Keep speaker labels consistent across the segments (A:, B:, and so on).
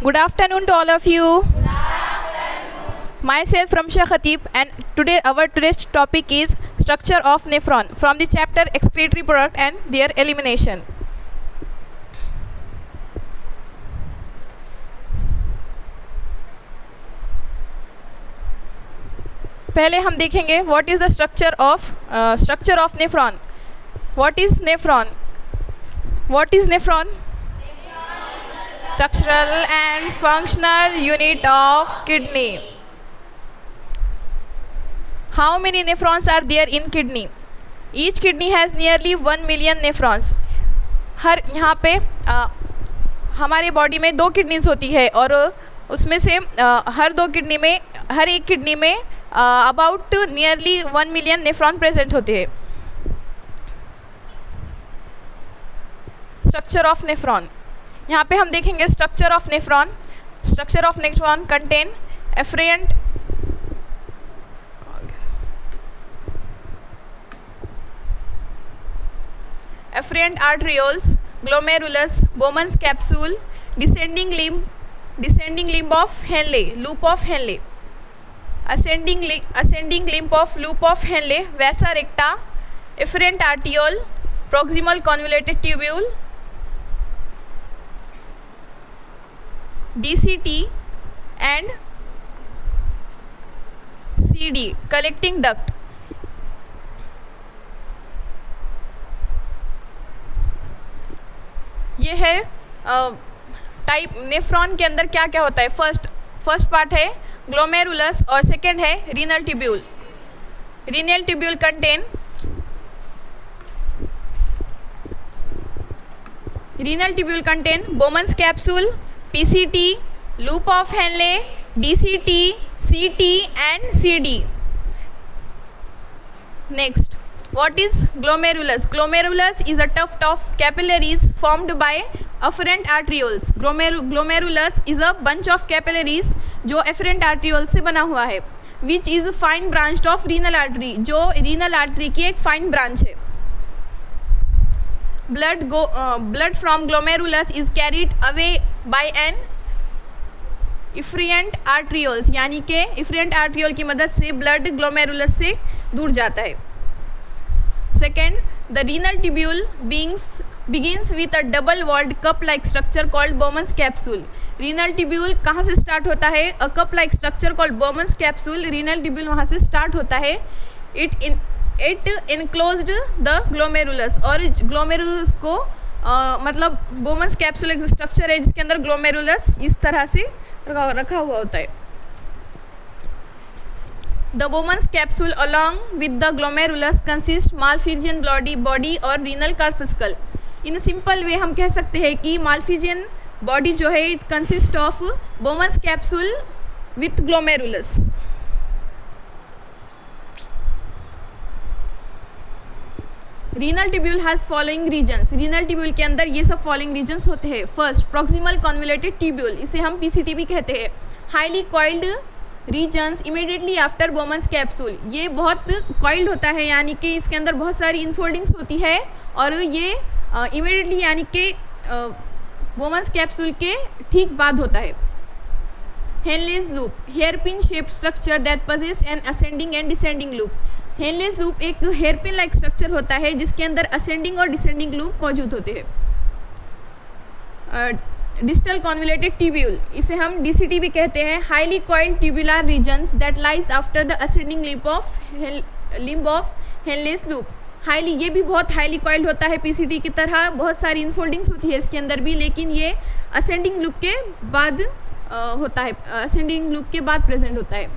A: Good afternoon to all of you. Myself Ramsha Khatib, and our today's topic is structure of nephron from the chapter excretory product and their elimination. पहले हम देखेंगे what is the structure of nephron. What is nephron? What is nephron? Structural and functional unit of kidney. How many nephrons are there in kidney? Each kidney has nearly 1 million nephrons. हर यहाँ पे हमारे body में 2 kidneys होती है और उसमें से हर एक किडनी में about nearly 1 million nephron present होते हैं. स्ट्रक्चर ऑफ नेफ्रॉन, यहाँ पे हम देखेंगे structure of nephron. Structure of nephron contain efferent arterioles, glomerulus, Bowman's capsule, descending limb of Henle, loop of Henle, ascending limb of loop of Henle, vasa recta, efferent arteriole, proximal convoluted tubule, DCT and CD, collecting duct. ये है type nephron के अंदर क्या क्या होता है. First part है glomerulus और सेकंड है renal tubule. Renal tubule contain Bowman's capsule, PCT, loop of Henle, DCT, CT and CD. Next, what is glomerulus? Glomerulus is a tuft of capillaries formed by afferent arterioles. Glomerulus is a bunch of capillaries जो afferent arterioles से बना हुआ है. Which is fine branched of renal artery, जो renal artery की एक fine branch है. Blood from glomerulus is carried away by an efferent arterioles, यानी कि efferent arteriole की मदद से blood glomerulus से दूर जाता है. Second, the renal tubule begins with a double-walled cup-like structure called Bowman's capsule. Renal tubule कहाँ से start होता है? A cup-like structure called Bowman's capsule. Renal tubule वहाँ से start होता है. It enclosed the glomerulus और glomerulus को मतलब Bowman's capsule एक structure है जिसके अंदर glomerulus इस तरह से रखा हुआ होता है. The Bowman's capsule along with the glomerulus consists Malpighian body और renal corpuscle. In a simple way हम कह सकते हैं कि Malpighian body जो है it consists of Bowman's capsule with glomerulus. Renal tubule has following regions. Renal tubule के अंदर ये सब following regions होते हैं. First, proximal convoluted tubule, इसे हम PCT भी कहते हैं. Highly coiled regions immediately after Bowman's capsule, ये बहुत कॉइल्ड होता है यानी कि इसके अंदर बहुत सारी इनफोल्डिंग्स होती है और ये इमीडिएटली यानी कि बोमन्स कैप्सूल के ठीक बाद होता है. Henle's loop, hairpin shape structure that possess N ascending and descending loop. Henle's loop एक हेयरपिन लाइक स्ट्रक्चर होता है जिसके अंदर असेंडिंग और डिसेंडिंग लूप मौजूद होते हैं. डिस्टल कॉन्वुलेटेड ट्यूब्यूल, इसे हम डीसीटी भी कहते हैं. Highly coiled tubular regions that lies after the ascending limb of Henle's loop. Highly, ये भी बहुत हाईली कॉइल्ड होता है पीसीटी की तरह. बहुत सारी इनफोल्डिंग्स होती है इसके अंदर भी, लेकिन ये असेंडिंग लूप के बाद होता है, असेंडिंग लूप के बाद प्रेजेंट होता है.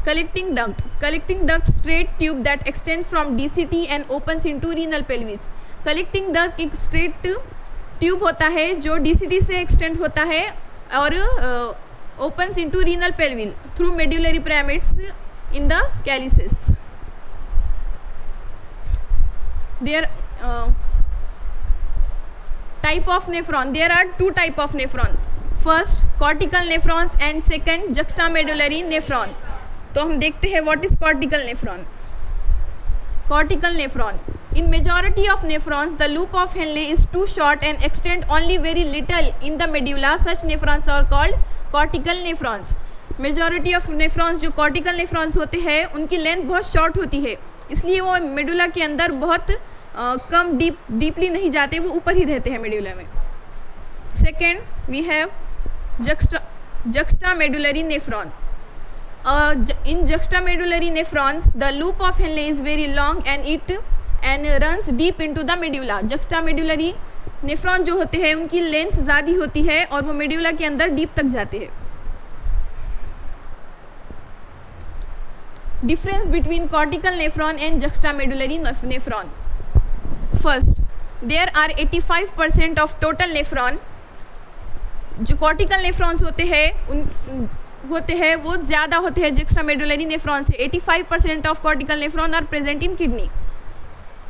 A: Collecting duct straight tube that extend from DCT and opens into renal pelvis. Collecting duct एक स्ट्रेट ट्यूब होता है जो डीसीटी से एक्सटेंड होता है और opens into renal pelvis through medullary pyramids in the calyces. There type of nephron, there are 2 type of nephron. First cortical nephrons and second juxtamedullary nephron. तो हम देखते हैं what is cortical nephron. Cortical nephron In majority of nephrons, the loop of Henle is too short and extend only very little in the medulla. Such nephrons are called cortical nephrons. Majority of nephrons जो cortical nephrons होते हैं उनकी length बहुत short होती है, इसलिए वो medulla के अंदर बहुत कम डीपली नहीं जाते, वो ऊपर ही रहते हैं मेडुला में. Second we have juxtamedullary nephron. In juxtamedullary nephrons, the loop of Henle is very long and runs deep into the medulla. Juxtamedullary nephron जो होते हैं उनकी लेंथ ज़्यादा होती है और वो मेडुला के अंदर डीप तक जाते हैं. Difference between cortical nephron and juxtamedullary nephron. First, there are 85% of total nephron. जो कॉर्टिकल नेफ्रॉन्स होते हैं वो ज़्यादा होते हैं जुक्स्टामेडुलरी नेफ्रॉन से. 85% of cortical nephron are present in kidney.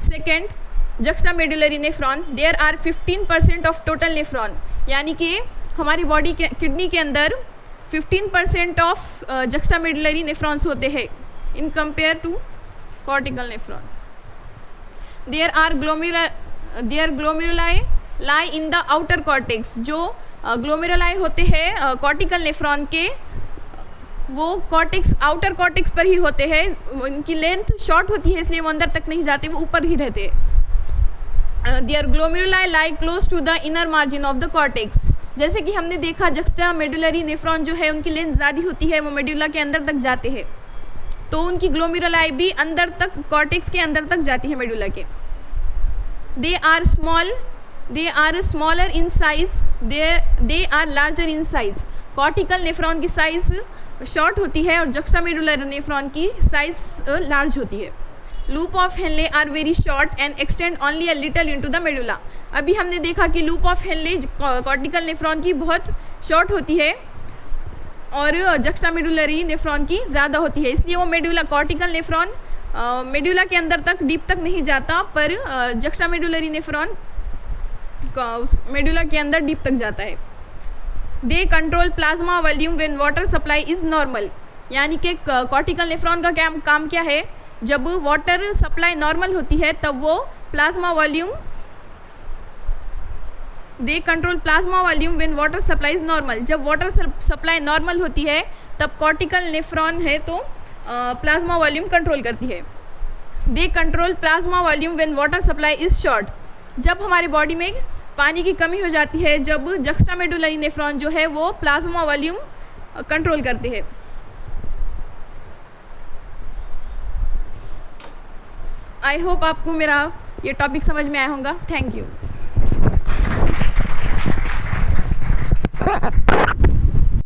A: Second, juxtamedullary nephron, there are 15% of total nephron, यानी कि हमारी बॉडी के किडनी के अंदर 15% ऑफ जुक्स्टामेडुलरी नेफ्रॉन्स होते हैं in compare to cortical nephron. There are glomeruli lie in the outer cortex. जो glomeruli होते हैं कॉर्टिकल नेफ्रॉन के, वो कॉर्टेक्स आउटर कॉर्टेक्स पर ही होते हैं. उनकी लेंथ शॉर्ट होती है इसलिए वो अंदर तक नहीं जाते, वो ऊपर ही रहते हैं. Their glomeruli lie close to the inner margin of the cortex. जैसे कि हमने देखा जुक्स्टामेडुलरी नेफ्रॉन जो है उनकी लेंथ ज़्यादा होती है, वो मेडुला के अंदर तक जाते हैं, तो उनकी ग्लोमेरुलाई भी अंदर तक कॉर्टेक्स के अंदर तक जाती है मेडुला के. They are smaller in size, they are larger in size. Cortical nephron की साइज़ शॉर्ट होती है और जुक्स्टामेडुलर नेफ्रॉन की साइज लार्ज होती है. Loop of Henle are very short and extend only a little into the medulla. अभी हमने देखा कि loop of Henle cortical nephron की बहुत शॉर्ट होती है और जुक्स्टामेडुलरी नेफ्रॉन की ज़्यादा होती है, इसलिए वो मेडुला कॉर्टिकल नेफ्रॉन मेडुला के अंदर तक डीप तक नहीं जाता, पर जुक्स्टामेडुलरी नेफ्रॉन मेडुला के अंदर डीप तक जाता है. They control plasma volume when water supply is normal. यानी कि कॉर्टिकल नेफ्रॉन का काम क्या है, जब वाटर सप्लाई नॉर्मल होती है तब वो plasma volume, they control plasma volume when water supply is normal. जब वाटर सप्लाई नॉर्मल होती है तब कॉर्टिकल नेफ्रॉन है तो प्लाज्मा वॉल्यूम कंट्रोल करती है. They control plasma volume when water supply is short. जब हमारी बॉडी में पानी की कमी हो जाती है, जब जुक्स्टामेडुलरी नेफ्रॉन जो है वो प्लाज्मा वॉल्यूम कंट्रोल करते हैं. आई होप आपको मेरा ये टॉपिक समझ में आया होगा. Thank you.